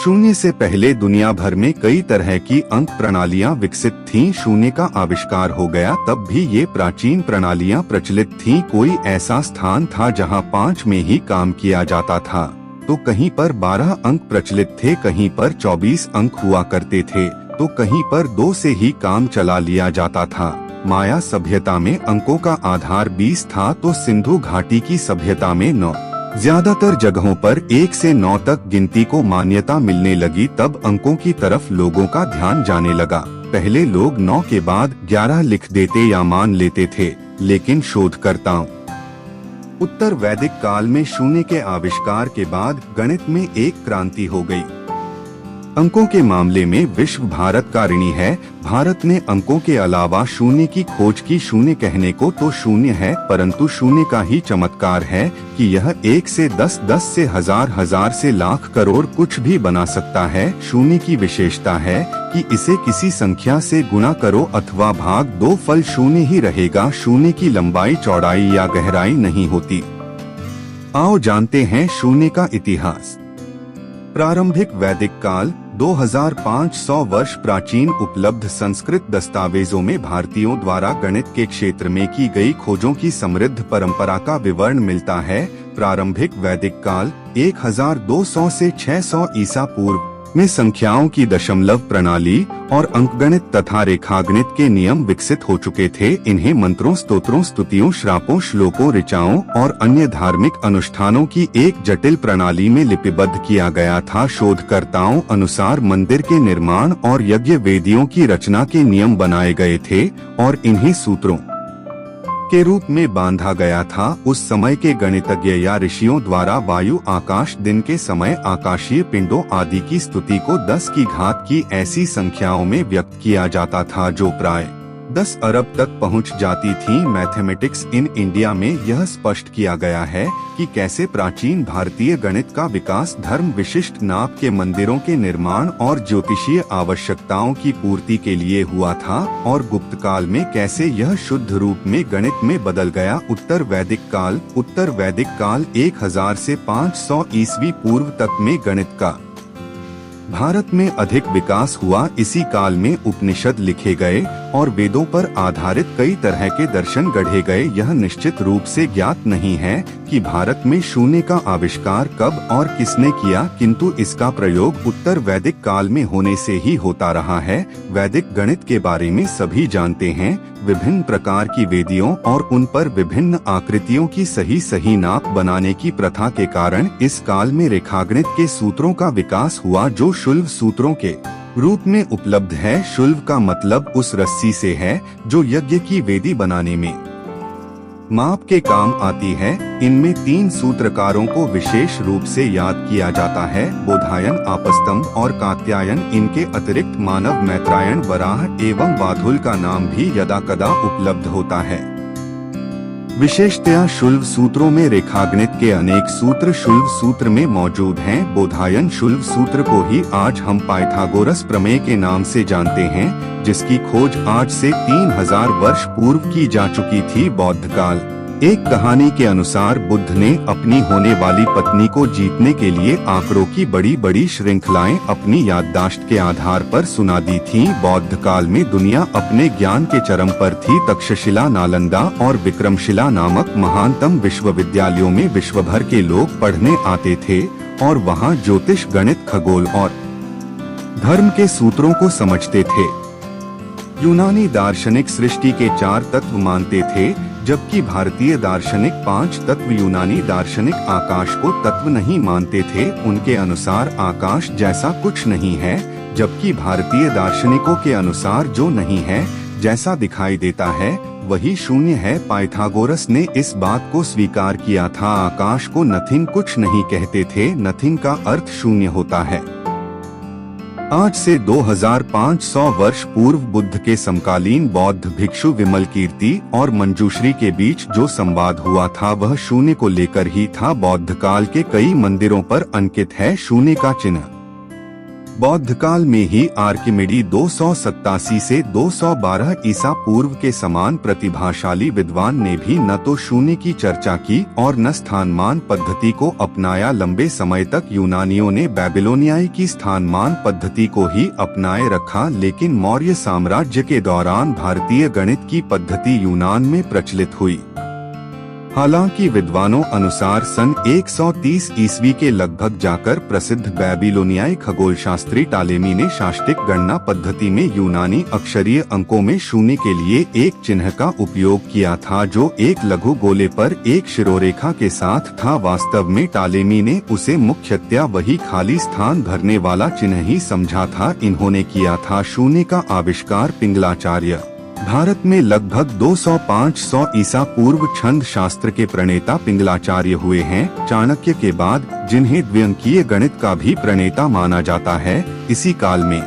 शून्य से पहले दुनिया भर में कई तरह की अंक प्रणालियां विकसित थीं। शून्य का आविष्कार हो गया तब भी ये प्राचीन प्रणालियां प्रचलित थीं। कोई ऐसा स्थान था जहां 5 में ही काम किया जाता था, तो कहीं पर 12 अंक प्रचलित थे, कहीं पर 24 अंक हुआ करते थे, तो कहीं पर 2 से ही काम चला लिया जाता था। माया सभ्यता में अंकों का आधार 20 था, तो सिंधु घाटी की सभ्यता में 9। ज्यादातर जगहों पर 1 से 9 तक गिनती को मान्यता मिलने लगी। तब अंकों की तरफ लोगों का ध्यान जाने लगा। पहले लोग 9 के बाद 11 लिख देते या मान लेते थे, लेकिन शोधकर्ताओं उत्तर वैदिक काल में शून्य के आविष्कार के बाद गणित में एक क्रांति हो गई। अंकों के मामले में विश्व भारत का ऋणी है। भारत ने अंकों के अलावा शून्य की खोज की। शून्य कहने को तो शून्य है, परंतु शून्य का ही चमत्कार है कि यह 1 से 10, 10 से हजार, हजार से लाख, करोड़ कुछ भी बना सकता है। शून्य की विशेषता है कि इसे किसी संख्या से गुणा करो अथवा भाग दो, फल शून्य ही रहेगा। शून्य की लंबाई, चौड़ाई या गहराई नहीं होती। आओ जानते हैं शून्य का इतिहास। प्रारंभिक वैदिक काल 2500 वर्ष प्राचीन उपलब्ध संस्कृत दस्तावेजों में भारतीयों द्वारा गणित के क्षेत्र में की गई खोजों की समृद्ध परंपरा का विवरण मिलता है। प्रारंभिक वैदिक काल 1200 से 600 ईसा पूर्व में संख्याओं की दशमलव प्रणाली और अंकगणित तथा रेखागणित के नियम विकसित हो चुके थे। इन्हें मंत्रों, स्तोत्रों, स्तुतियों, श्रापों, श्लोकों, ऋचाओं और अन्य धार्मिक अनुष्ठानों की एक जटिल प्रणाली में लिपिबद्ध किया गया था। शोधकर्ताओं अनुसार मंदिर के निर्माण और यज्ञ वेदियों की रचना के नियम बनाए गए थे और इन्हें सूत्रों के रूप में बांधा गया था। उस समय के गणितज्ञ या ऋषियों द्वारा वायु, आकाश, दिन के समय आकाशीय पिंडों आदि की स्तुति को 10 की घात की ऐसी संख्याओं में व्यक्त किया जाता था जो प्राय 10 अरब तक पहुंच जाती थी। मैथमेटिक्स इन इंडिया में यह स्पष्ट किया गया है कि कैसे प्राचीन भारतीय गणित का विकास धर्म विशिष्ट नाप के मंदिरों के निर्माण और ज्योतिषीय आवश्यकताओं की पूर्ति के लिए हुआ था, और गुप्त काल में कैसे यह शुद्ध रूप में गणित में बदल गया। उत्तर वैदिक काल 1000 से 500 ईस्वी पूर्व तक में गणित का भारत में अधिक विकास हुआ। इसी काल में उपनिषद लिखे गए और वेदों पर आधारित कई तरह के दर्शन गढ़े गए। यह निश्चित रूप से ज्ञात नहीं है कि भारत में शून्य का आविष्कार कब और किसने किया, किंतु इसका प्रयोग उत्तर वैदिक काल में होने से ही होता रहा है। वैदिक गणित के बारे में सभी जानते हैं। विभिन्न प्रकार की वेदियों और उन पर विभिन्न आकृतियों की सही नाप बनाने की प्रथा के कारण इस काल में रेखागणित के सूत्रों का विकास हुआ, जो शुल्भ सूत्रों के रूप में उपलब्ध है। शुल्भ का मतलब उस रस्सी से है जो यज्ञ की वेदी बनाने में माप के काम आती है। इनमें 3 सूत्रकारों को विशेष रूप से याद किया जाता है, बोधायन, आपस्तंभ और कात्यायन। इनके अतिरिक्त मानव, मैत्रायण, वराह एवं बाधुल का नाम भी यदा कदा उपलब्ध होता है। विशेषतया शुल्भ सूत्रों में रेखागणित के अनेक सूत्र शुल्भ सूत्र में मौजूद हैं। बोधायन शुल्भ सूत्र को ही आज हम पाइथागोरस प्रमेय के नाम से जानते हैं, जिसकी खोज आज से 3000 वर्ष पूर्व की जा चुकी थी। बौद्ध काल एक कहानी के अनुसार बुद्ध ने अपनी होने वाली पत्नी को जीतने के लिए आंकड़ों की बड़ी बड़ी श्रृंखलाएं अपनी याददाश्त के आधार पर सुना दी थीं। बौद्ध काल में दुनिया अपने ज्ञान के चरम पर थी। तक्षशिला, नालंदा और विक्रमशिला नामक महानतम विश्वविद्यालयों में विश्व भर के लोग पढ़ने आते थे और वहां ज्योतिष, गणित, खगोल और धर्म के सूत्रों को समझते थे। यूनानी दार्शनिक सृष्टि के 4 तत्व मानते थे, जबकि भारतीय दार्शनिक 5 तत्व। यूनानी दार्शनिक आकाश को तत्व नहीं मानते थे। उनके अनुसार आकाश जैसा कुछ नहीं है, जबकि भारतीय दार्शनिकों के अनुसार जो नहीं है, जैसा दिखाई देता है, वही शून्य है। पाइथागोरस ने इस बात को स्वीकार किया था। आकाश को नथिंग कुछ नहीं कहते थे। नथिंग का अर्थ शून्य होता है। आज से 2500 वर्ष पूर्व बुद्ध के समकालीन बौद्ध भिक्षु विमलकीर्ति और मंजूश्री के बीच जो संवाद हुआ था वह शून्य को लेकर ही था। बौद्ध काल के कई मंदिरों पर अंकित है शून्य का चिन्ह। बौद्ध काल में ही आर्किमिडी 287 से 212 ईसा पूर्व के समान प्रतिभाशाली विद्वान ने भी न तो शून्य की चर्चा की और न स्थानमान पद्धति को अपनाया। लंबे समय तक यूनानियों ने बेबीलोनियाई की स्थानमान पद्धति को ही अपनाए रखा, लेकिन मौर्य साम्राज्य के दौरान भारतीय गणित की पद्धति यूनान में प्रचलित हुई। हालांकि विद्वानों अनुसार सन 130 ईस्वी के लगभग जाकर प्रसिद्ध बेबीलोनियाई खगोलशास्त्री टालेमी ने शास्त्रीय गणना पद्धति में यूनानी अक्षरीय अंकों में शून्य के लिए एक चिन्ह का उपयोग किया था जो एक लघु गोले पर एक शिरोरेखा के साथ था। वास्तव में टालेमी ने उसे मुख्यतया वही खाली स्थान भरने वाला चिन्ह ही समझा था। इन्होंने किया था शून्य का आविष्कार पिंगलाचार्य। भारत में लगभग 200-500 ईसा पूर्व छंद शास्त्र के प्रणेता पिंगलाचार्य हुए हैं, चाणक्य के बाद, जिन्हें द्व्यंकीय गणित का भी प्रणेता माना जाता है। इसी काल में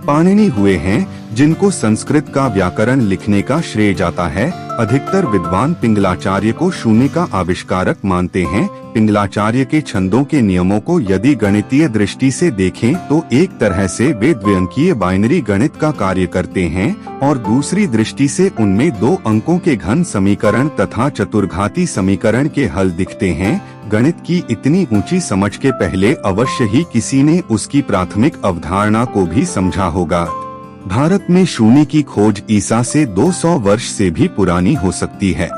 पाणिनि हुए हैं, जिनको संस्कृत का व्याकरण लिखने का श्रेय जाता है। अधिकतर विद्वान पिंगलाचार्य को शून्य का आविष्कारक मानते हैं। पिंगलाचार्य के छंदों के नियमों को यदि गणितीय दृष्टि से देखें तो एक तरह से वे द्व्यंकीय बाइनरी गणित का कार्य करते हैं और दूसरी दृष्टि से उनमें 2 अंकों के घन समीकरण तथा चतुर्घाती समीकरण के हल दिखते हैं। गणित की इतनी ऊंची समझ के पहले अवश्य ही किसी ने उसकी प्राथमिक अवधारणा को भी समझा होगा। भारत में शून्य की खोज ईसा से 200 वर्ष से भी पुरानी हो सकती है।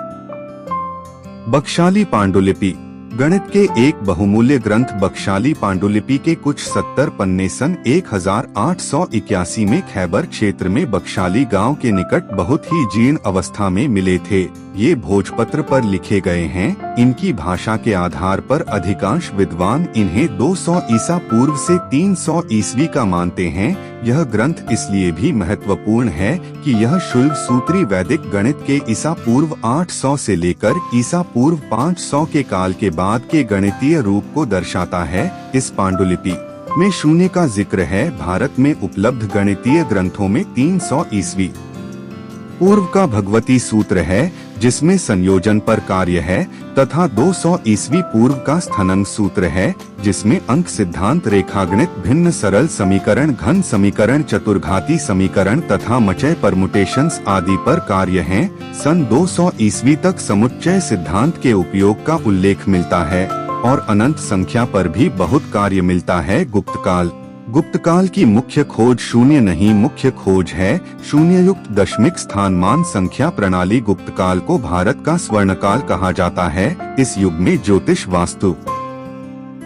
बख्शाली पांडुलिपि गणित के एक बहुमूल्य ग्रंथ बख्शाली पांडुलिपि के कुछ 70 पन्ने सन 1881 में खैबर क्षेत्र में बख्शाली गांव के निकट बहुत ही जीर्ण अवस्था में मिले थे। ये भोजपत्र पर लिखे गए हैं। इनकी भाषा के आधार पर अधिकांश विद्वान इन्हें 200 ईसा पूर्व से 300 ईस्वी का मानते हैं। यह ग्रंथ इसलिए भी महत्वपूर्ण है कि यह शुल्ब सूत्री वैदिक गणित के ईसा पूर्व 800 से लेकर ईसा पूर्व 500 के काल के बाद के गणितीय रूप को दर्शाता है। इस पांडुलिपि में शून्य का जिक्र है। भारत में उपलब्ध गणितीय ग्रंथों में 300 ईस्वी पूर्व का भगवती सूत्र है, जिसमें संयोजन पर कार्य है, तथा 200 ईस्वी पूर्व का स्थनंग सूत्र है, जिसमें अंक सिद्धांत, रेखागणित, भिन्न सरल समीकरण, घन समीकरण, चतुर्घाती समीकरण तथा मचय परमुटेशंस आदि पर कार्य हैं। सन 200 ईस्वी तक समुच्चय सिद्धांत के उपयोग का उल्लेख मिलता है और अनंत संख्या पर भी बहुत कार्य मिलता है। गुप्तकाल की मुख्य खोज शून्य नहीं, मुख्य खोज है शून्य युक्त दशमिक स्थानमान संख्या प्रणाली। गुप्तकाल को भारत का स्वर्णकाल कहा जाता है। इस युग में ज्योतिष, वास्तु,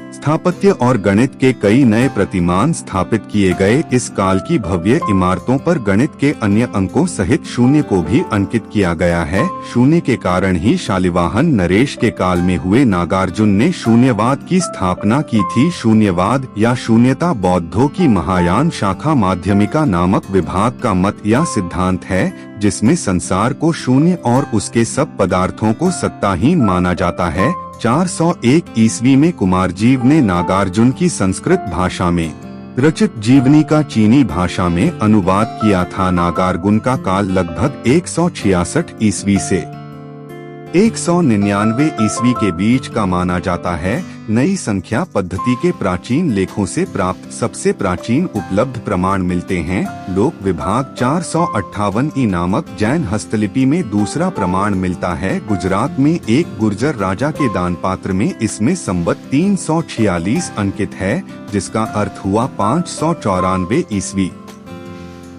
स्थापत्य और गणित के कई नए प्रतिमान स्थापित किए गए। इस काल की भव्य इमारतों पर गणित के अन्य अंकों सहित शून्य को भी अंकित किया गया है। शून्य के कारण ही शालिवाहन नरेश के काल में हुए नागार्जुन ने शून्यवाद की स्थापना की थी। शून्यवाद या शून्यता बौद्धों की महायान शाखा माध्यमिका नामक विभाग का मत या सिद्धांत है, जिसमें संसार को शून्य और उसके सब पदार्थों को सत्ताहीन माना जाता है। 401 ईस्वी में कुमारजीव ने नागार्जुन की संस्कृत भाषा में रचित जीवनी का चीनी भाषा में अनुवाद किया था। नागार्जुन का काल लगभग 166 ईस्वी से 199 ईस्वी के बीच का माना जाता है। नई संख्या पद्धति के प्राचीन लेखों से प्राप्त सबसे प्राचीन उपलब्ध प्रमाण मिलते हैं। लोक विभाग 458 ई नामक जैन हस्तलिपि में दूसरा प्रमाण मिलता है। गुजरात में एक गुर्जर राजा के दानपात्र में इसमें संवत 346 अंकित है, जिसका अर्थ हुआ 594 ईस्वी।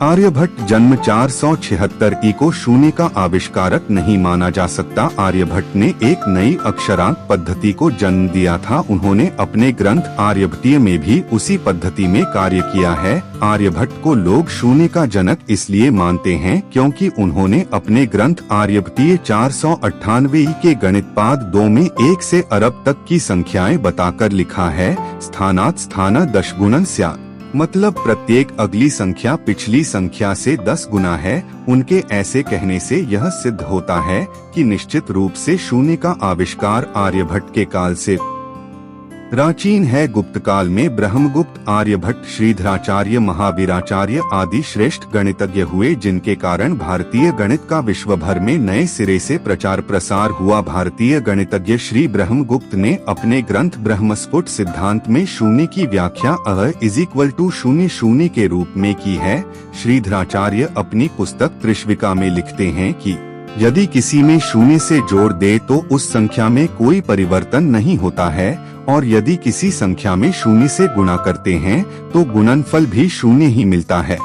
आर्यभट्ट जन्म 476 ई को शून्य का आविष्कारक नहीं माना जा सकता। आर्यभट्ट ने एक नई अक्षरांक पद्धति को जन्म दिया था। उन्होंने अपने ग्रंथ आर्यभट्टीय में भी उसी पद्धति में कार्य किया है। आर्यभट्ट को लोग शून्य का जनक इसलिए मानते हैं क्योंकि उन्होंने अपने ग्रंथ आर्यभट्टीय 498 ई के गणितपाद 2 में 1 से अरब तक की संख्याएं बताकर लिखा है। स्थानात् स्थान दशगुणन स्यात्, मतलब प्रत्येक अगली संख्या पिछली संख्या से 10 गुना है। उनके ऐसे कहने से यह सिद्ध होता है कि निश्चित रूप से शून्य का आविष्कार आर्यभट्ट के काल से प्राचीन है गुप्त काल में ब्रह्मगुप्त, आर्यभट्ट, श्रीधराचार्य, महावीराचार्य आदि श्रेष्ठ गणितज्ञ हुए, जिनके कारण भारतीय गणित का विश्व भर में नए सिरे से प्रचार प्रसार हुआ। भारतीय गणितज्ञ श्री ब्रह्मगुप्त ने अपने ग्रंथ ब्रह्मस्फुट सिद्धांत में शून्य की व्याख्या शून्य के रूप में की है। श्रीधराचार्य अपनी पुस्तक त्रिश्विका में लिखते हैं कि यदि किसी में शून्य से जोड़ दे तो उस संख्या में कोई परिवर्तन नहीं होता है, और यदि किसी संख्या में शून्य से गुणा करते हैं तो गुणनफल भी शून्य ही मिलता है।